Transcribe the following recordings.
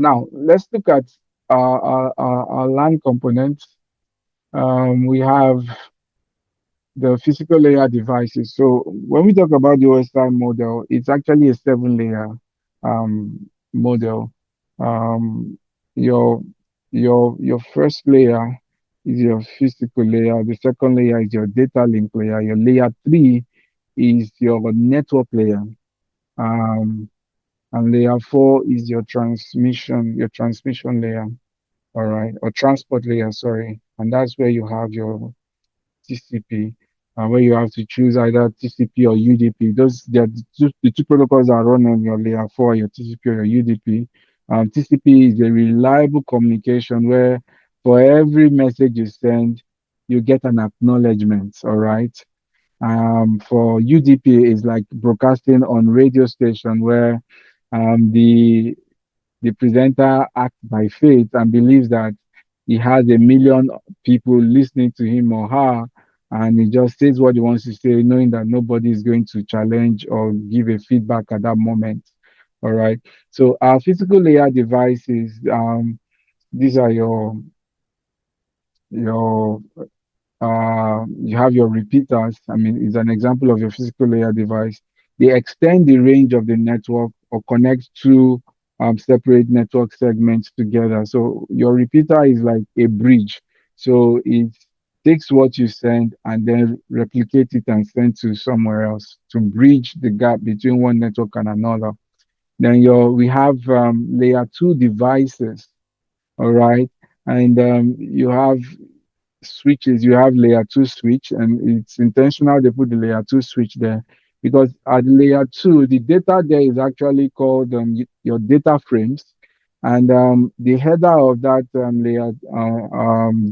Now, let's look at our LAN components. We have the physical layer devices. So when we talk about the OSI model, it's actually a 7 layer model. Um, your your first layer is your physical layer. The second layer is your data link layer. Your layer three is your network layer. Um, and layer four is your transmission layer. All right, or transport layer, sorry. And that's where you have your TCP, where you have to choose either TCP or UDP. Those they are the two protocols that run on your layer four, your TCP or your UDP. TCP is a reliable communication where for every message you send, you get an acknowledgement. All right. For UDP is like broadcasting on radio station where the presenter acts by faith and believes that he has a million people listening to him or her, and he just says what he wants to say, knowing that nobody is going to challenge or give a feedback at that moment. All right. So our physical layer devices, these are your you have your repeaters. I mean, it's an example of your physical layer device. They extend the range of the network or connect two separate network segments together. So your repeater is like a bridge. So it takes what you send and then replicate it and send to somewhere else to bridge the gap between one network and another. Then we have layer two devices. All right. And you have switches, you have layer two switch, and it's intentional they put the layer two switch there because at layer two, the data there is actually called your data frames, and the header of that layer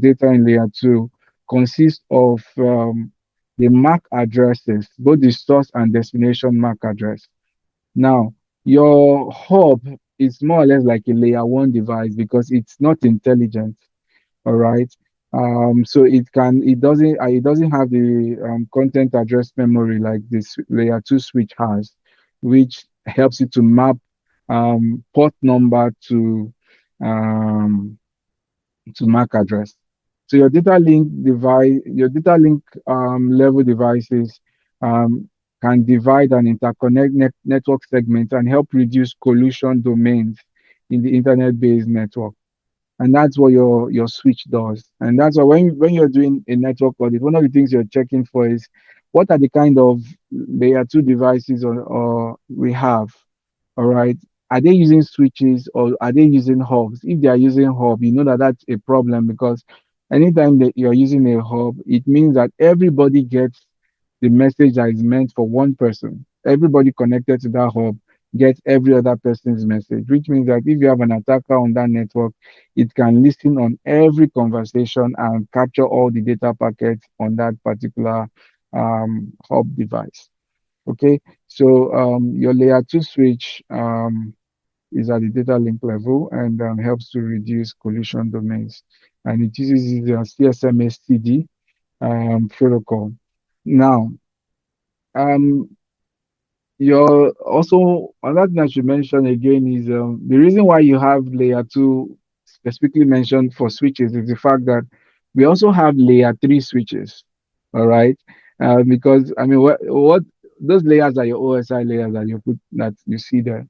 data in layer two consists of the MAC addresses, both the source and destination MAC address. Now, your hub is more or less like a layer one device because it's not intelligent. All right. So it doesn't have the content address memory like this layer two switch has, which helps it to map port number um, to MAC address. So your data link level devices um, can divide and interconnect network segments and help reduce collision domains in the internet-based network. And that's what your switch does. And that's why when you're doing a network audit, one of the things you're checking for is what are the kind of layer two devices or we have. All right. Are they using switches or are they using hubs? If they are using hub, you know that that's a problem because anytime that you're using a hub, it means that everybody gets the message that is meant for one person. Everybody connected to that hub gets every other person's message, which means that if you have an attacker on that network, it can listen on every conversation and capture all the data packets on that particular hub device. Okay, so your layer two switch is at the data link level and helps to reduce collision domains. And it uses the CSMA protocol. Now, um, your also another thing I should mention again is the reason why you have layer two specifically mentioned for switches is the fact that we also have layer three switches. All right, because I mean, what those layers are your OSI layers that you see there.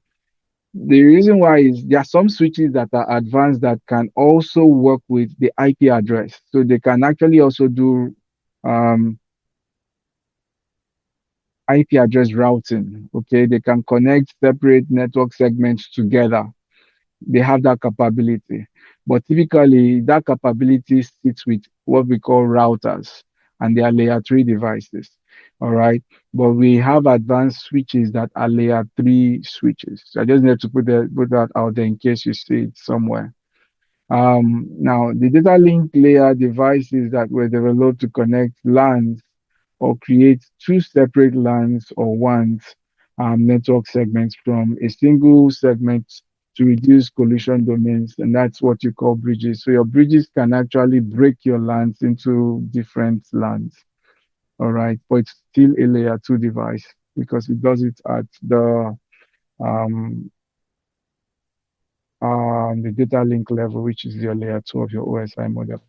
The reason why is there are some switches that are advanced that can also work with the IP address, so they can actually also do um, IP address routing. Okay, they can connect separate network segments together. They have that capability, but typically that capability sits with what we call routers, and they are layer three devices. All right, but we have advanced switches that are layer three switches. So I just need to put that out there in case you see it somewhere. Now, the data link layer devices that were developed to connect LANs or create two separate LANs or WANs network segments from a single segment to reduce collision domains, and that's what you call bridges. So your bridges can actually break your LANs into different LANs. All right, but it's still a layer two device because it does it at the um, the data link level, which is your layer 2 of your OSI model.